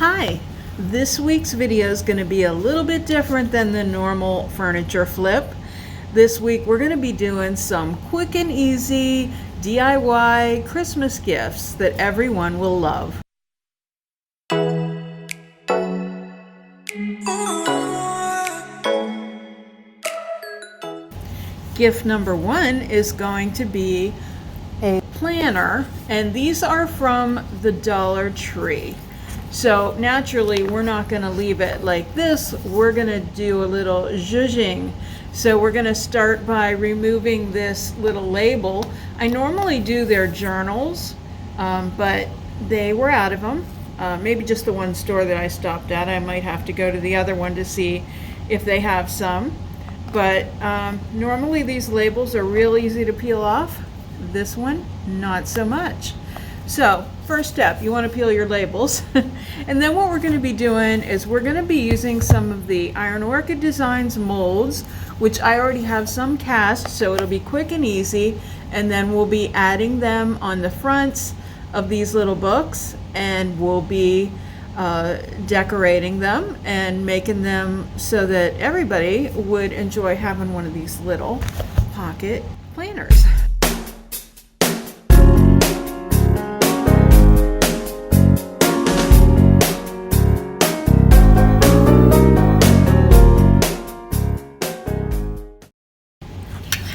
Hi, this week's video is going to be a little bit different than the normal furniture flip. This week we're going to be doing some quick and easy DIY Christmas gifts that everyone will love. Gift number one is going to be a planner, and these are from the Dollar Tree. So naturally we're not going to leave it like this. We're going to do a little zhuzhing. So we're going to start by removing this little label. I normally do their journals, but they were out of them. Maybe just the one store that I stopped at. I might have to go to the other one to see if they have some. But normally these labels are real easy to peel off. This one, not so much. So first step, you want to peel your labels. And then what we're going to be doing is we're going to be using some of the Iron Orchid Designs molds, which I already have some cast, so it'll be quick and easy. And then we'll be adding them on the fronts of these little books, and we'll be decorating them and making them so that everybody would enjoy having one of these little pocket planners.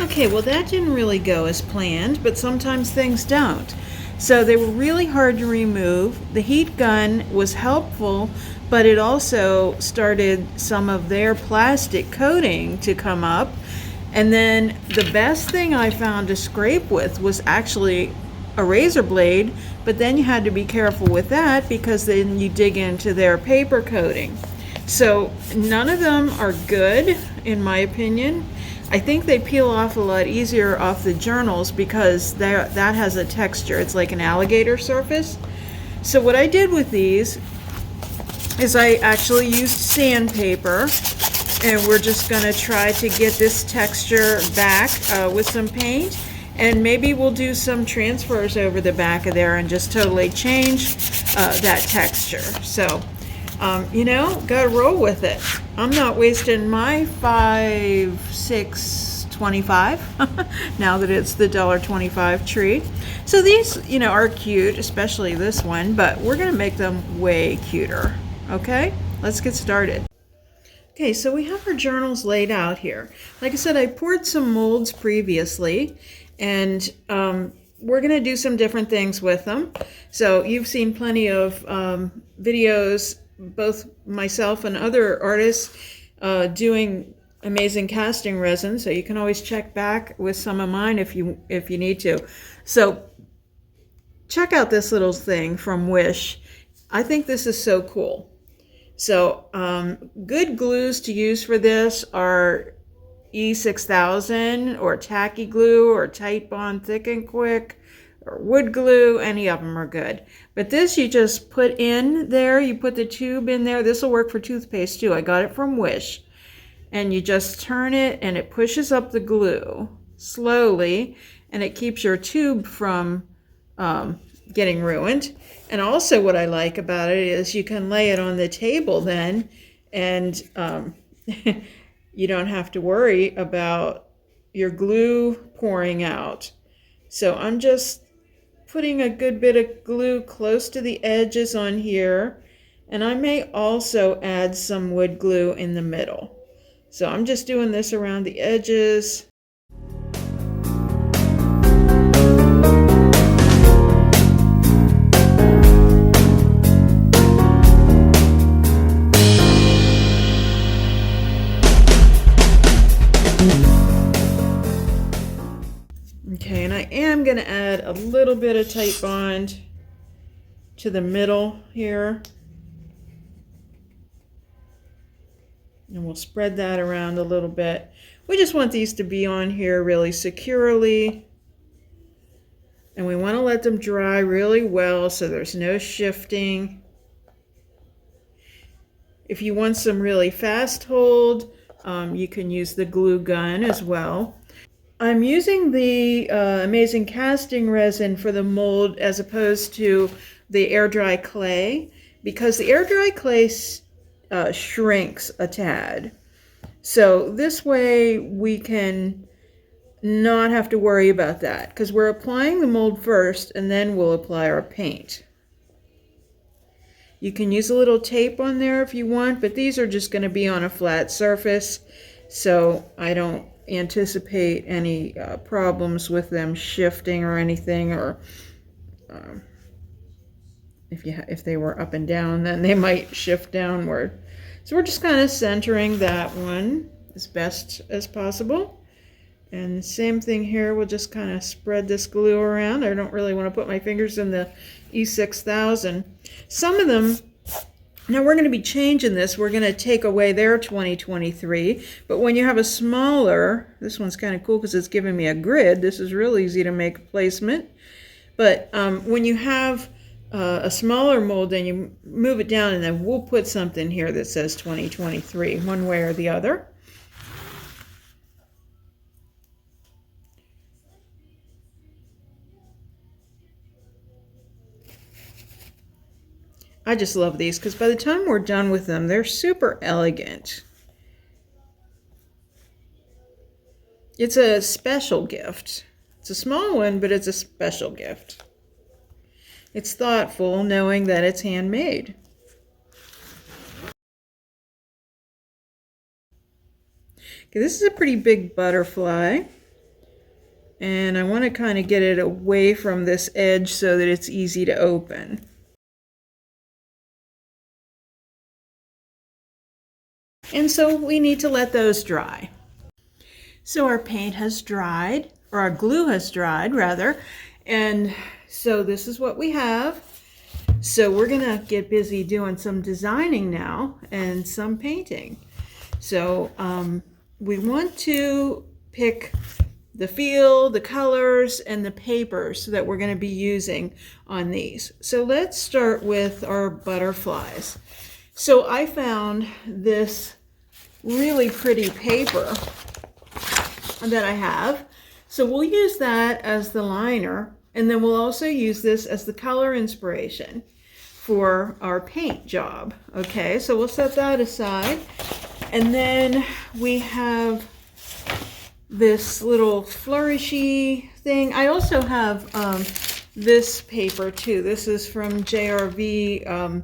Okay, well that didn't really go as planned, but sometimes things don't. So they were really hard to remove. The heat gun was helpful, but it also started some of their plastic coating to come up. And then the best thing I found to scrape with was actually a razor blade, but then you had to be careful with that because then you dig into their paper coating. So none of them are good, in my opinion. I think they peel off a lot easier off the journals because that has a texture. It's like an alligator surface. So what I did with these is I actually used sandpaper, and we're just going to try to get this texture back with some paint, and maybe we'll do some transfers over the back of there and just totally change that texture. So you know, gotta roll with it. I'm not wasting my $5.6.25 now that it's the $1.25 tree. So these, you know, are cute, especially this one, but we're gonna make them way cuter. Okay, let's get started. Okay, so we have our journals laid out here. Like I said, I poured some molds previously, and we're going to do some different things with them. So you've seen plenty of videos, both myself and other artists doing amazing casting resin. So you can always check back with some of mine if you need to. So check out this little thing from Wish. I think this is so cool. So good glues to use for this are E6000 or tacky glue or Tight Bond Thick and Quick or wood glue. Any of them are good. But this you just put in there. You put the tube in there. This will work for toothpaste too. I got it from Wish. And you just turn it and it pushes up the glue slowly, and it keeps your tube from getting ruined. And also what I like about it is you can lay it on the table then, and you don't have to worry about your glue pouring out. So I'm just putting a good bit of glue close to the edges on here, and I may also add some wood glue in the middle. So I'm just doing this around the edges. Okay, and I am going to add a little bit of Tight Bond to the middle here. And we'll spread that around a little bit. We just want these to be on here really securely. And we want to let them dry really well so there's no shifting. If you want some really fast hold, you can use the glue gun as well. I'm using the amazing casting resin for the mold as opposed to the air dry clay. because the air dry clay shrinks a tad. So this way we can not have to worry about that, because we're applying the mold first and then we'll apply our paint. You can use a little tape on there if you want, but these are just going to be on a flat surface, so I don't anticipate any problems with them shifting or anything, or if they were up and down, then they might shift downward. So we're just kind of centering that one as best as possible. And same thing here, we'll just kind of spread this glue around. I don't really want to put my fingers in the E6000. Some of them, now we're going to be changing this. We're going to take away their 2023. But when you have a smaller, this one's kind of cool because it's giving me a grid. This is real easy to make placement. But when you have a smaller mold, then you move it down, and then we'll put something here that says 2023, one way or the other. I just love these because by the time we're done with them, they're super elegant. It's a special gift. It's a small one, but it's a special gift. It's thoughtful knowing that it's handmade. Okay, this is a pretty big butterfly. And I want to kind of get it away from this edge so that it's easy to open. And so we need to let those dry. So our paint has dried, or our glue has dried rather, and so this is what we have. So we're gonna get busy doing some designing now and some painting. So we want to pick the feel, the colors, and the papers that we're gonna be using on these. So let's start with our butterflies. So I found this really pretty paper that I have. So we'll use that as the liner, and then we'll also use this as the color inspiration for our paint job. Okay, so we'll set that aside. And then we have this little flourishy thing. I also have this paper too. This is from JRV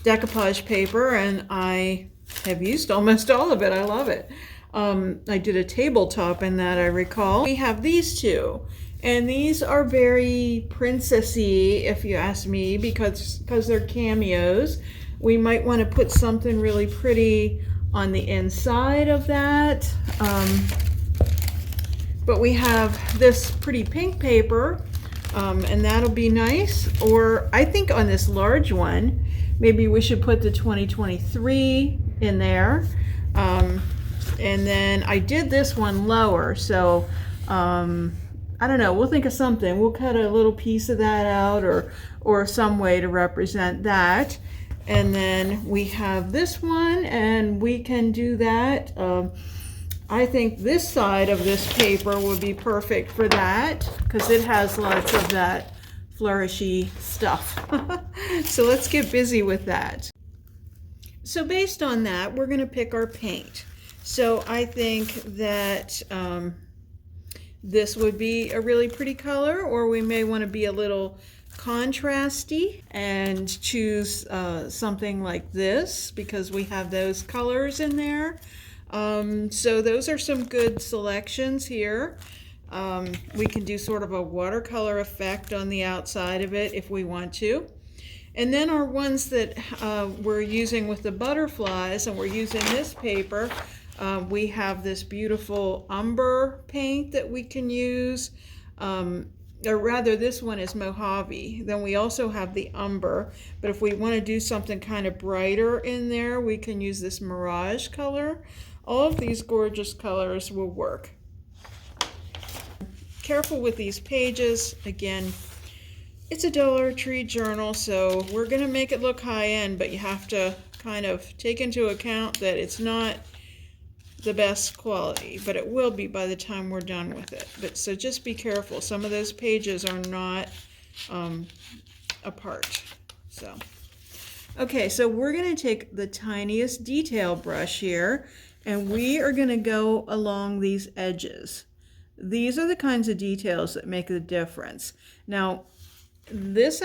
decoupage paper, and I have used almost all of it. I love it. I did a tabletop in that, I recall. We have these two, and these are very princessy, if you ask me, because they're cameos. We might want to put something really pretty on the inside of that. But we have this pretty pink paper, and that'll be nice. Or I think on this large one, maybe we should put the 2023 in there. And then I did this one lower, so I don't know, we'll think of something. We'll cut a little piece of that out, or some way to represent that. And then we have this one, and we can do that. I think this side of this paper would be perfect for that, because it has lots of that flourishy stuff. So let's get busy with that. So based on that, we're going to pick our paint. So I think that this would be a really pretty color, or we may want to be a little contrasty and choose something like this, because we have those colors in there. So those are some good selections here. We can do sort of a watercolor effect on the outside of it if we want to. And then our ones that we're using with the butterflies, and we're using this paper, we have this beautiful umber paint that we can use. Or rather, this one is Mojave. Then we also have the umber, but if we want to do something kind of brighter in there, we can use this mirage color. All of these gorgeous colors will work. Careful with these pages. Again, it's a Dollar Tree journal, so we're going to make it look high-end, but you have to kind of take into account that it's not the best quality, but it will be by the time we're done with it. But so just be careful. Some of those pages are not apart. So Okay, so we're going to take the tiniest detail brush here, and we are going to go along these edges. These are the kinds of details that make the difference. Now, these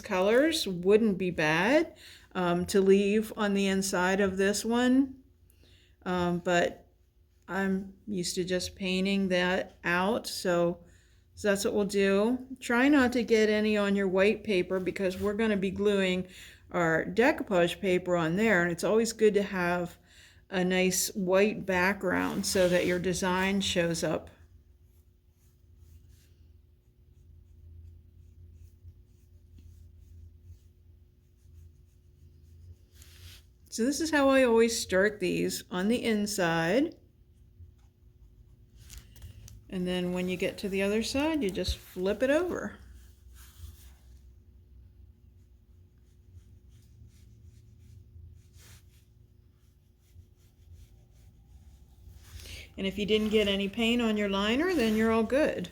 colors wouldn't be bad to leave on the inside of this one, but I'm used to just painting that out, so that's what we'll do. Try not to get any on your white paper because we're going to be gluing our decoupage paper on there, and it's always good to have a nice white background so that your design shows up. So this is how I always start these, on the inside. And then when you get to the other side, you just flip it over. And if you didn't get any paint on your liner, then you're all good.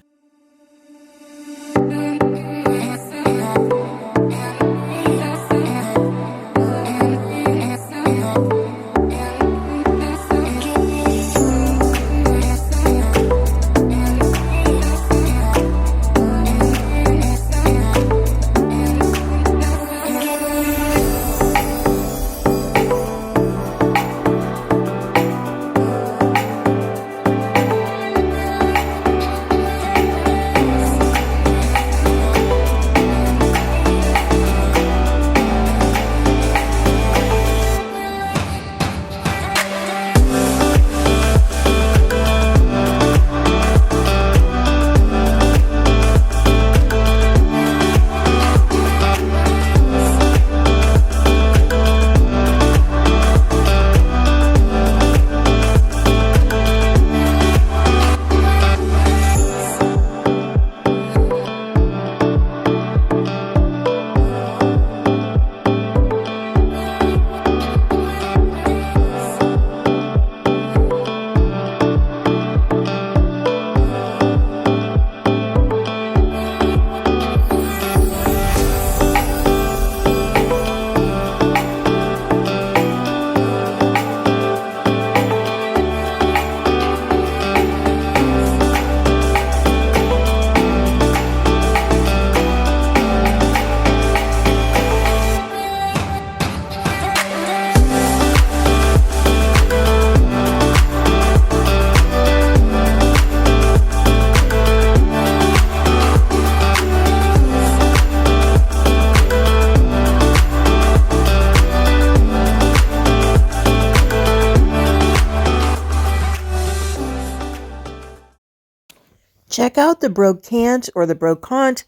Check out the Brocante or the Brocante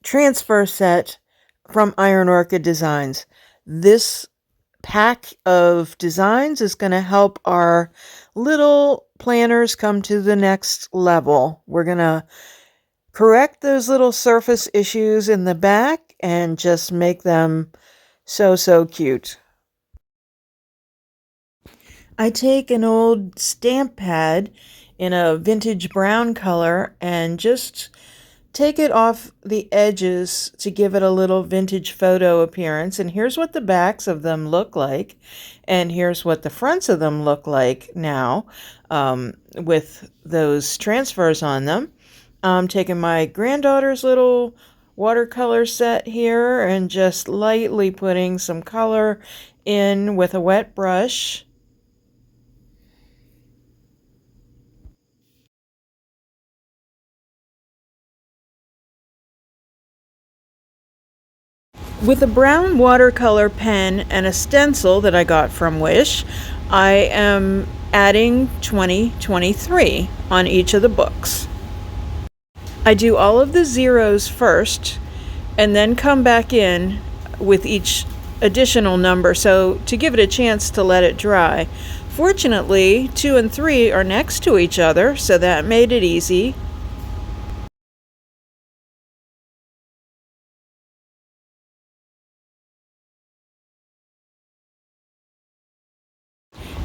transfer set from Iron Orchid Designs. This pack of designs is going to help our little planners come to the next level. We're going to correct those little surface issues in the back and just make them so cute. I take an old stamp pad in a vintage brown color and just take it off the edges to give it a little vintage photo appearance. And here's what the backs of them look like. And here's what the fronts of them look like now with those transfers on them. I'm taking my granddaughter's little watercolor set here and just lightly putting some color in with a wet brush. With a brown watercolor pen and a stencil that I got from Wish, I am adding 2023 on each of the books. I do all of the zeros first and then come back in with each additional number, so to give it a chance to let it dry. Fortunately, 2 and 3 are next to each other, so that made it easy.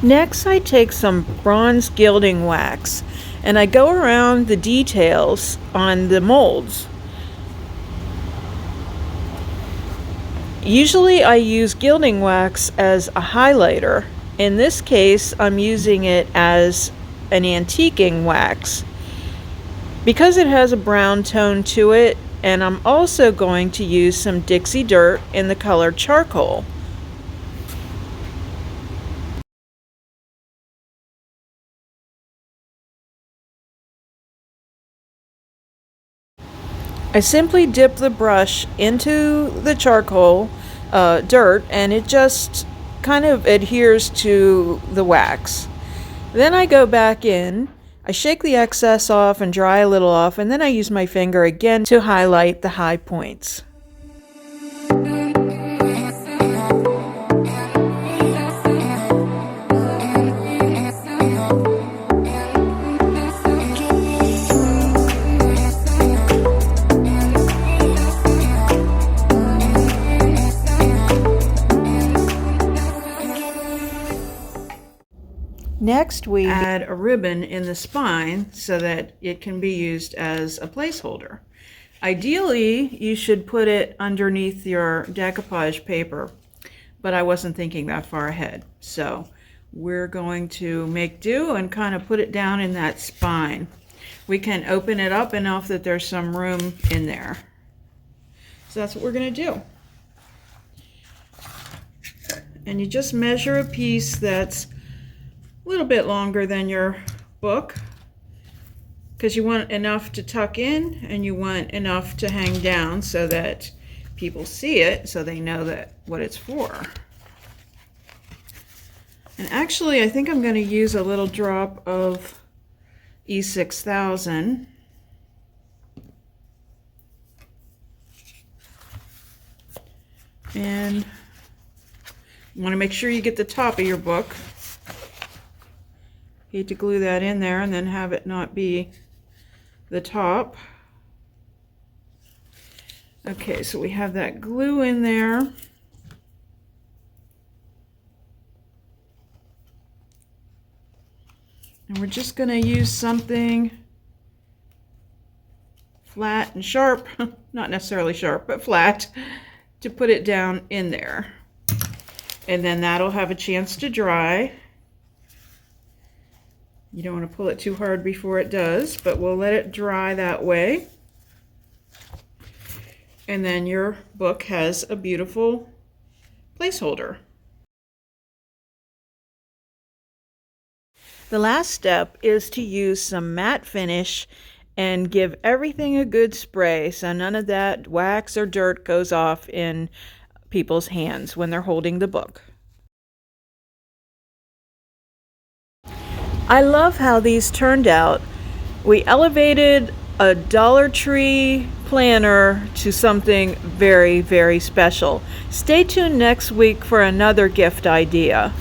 Next, I take some bronze gilding wax and I go around the details on the molds. Usually I use gilding wax as a highlighter. In this case, I'm using it as an antiquing wax because it has a brown tone to it, and I'm also going to use some Dixie dirt in the color charcoal. I simply dip the brush into the charcoal dirt, and it just kind of adheres to the wax. Then I go back in, I shake the excess off and dry a little off, and then I use my finger again to highlight the high points. Next, we add a ribbon in the spine so that it can be used as a placeholder. Ideally, you should put it underneath your decoupage paper, but I wasn't thinking that far ahead. So we're going to make do and kind of put it down in that spine. We can open it up enough that there's some room in there. So that's what we're going to do. And you just measure a piece that's a little bit longer than your book, because you want enough to tuck in and you want enough to hang down so that people see it, so they know that what it's for. And actually, I think I'm going to use a little drop of E6000. And you want to make sure you get the top of your book. Hate to glue that in there and then have it not be the top. Okay, so we have that glue in there. And we're just going to use something flat and sharp, not necessarily sharp, but flat, to put it down in there. And then that'll have a chance to dry. You don't want to pull it too hard before it does, but we'll let it dry that way. And then your book has a beautiful placeholder. The last step is to use some matte finish and give everything a good spray so none of that wax or dirt goes off in people's hands when they're holding the book. I love how these turned out. We elevated a Dollar Tree planner to something very, very special. Stay tuned next week for another gift idea.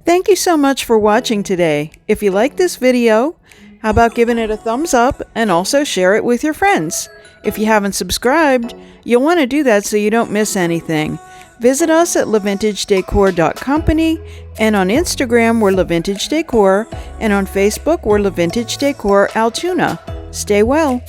Thank you so much for watching today. If you like this video, how about giving it a thumbs up and also share it with your friends? If you haven't subscribed, you'll want to do that so you don't miss anything. Visit us at LiVintageDecor.company, and on Instagram we're LiVintageDecor, and on Facebook we're LiVintageDecor Altoona. Stay well.